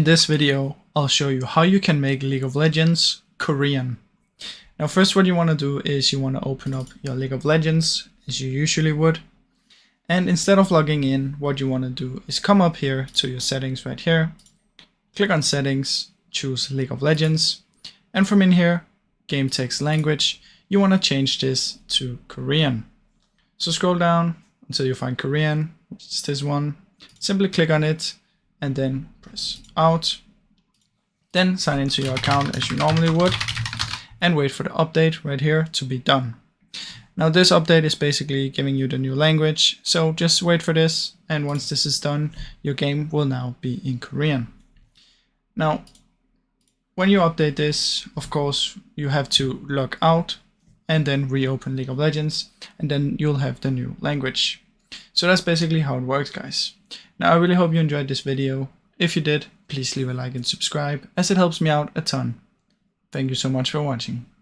In this video, I'll show you how you can make League of Legends Korean. Now first what you want to do is you want to open up your League of Legends as you usually would. And instead of logging in, what you want to do is come up here to your settings right here. Click on settings, choose League of Legends. And from in here, game text language, you want to change this to Korean. So scroll down until you find Korean, which is this one. Simply click on it and then press out. Then sign into your account as you normally would and wait for the update right here to be done. Now this update is basically giving you the new language, so just wait for this, and once this is done, your game will now be in Korean. Now, when you update this, of course, you have to log out and then reopen League of Legends, and then you'll have the new language. So that's basically how it works, guys. Now I really hope you enjoyed this video. If you did, please leave a like and subscribe, as it helps me out a ton. Thank you so much for watching.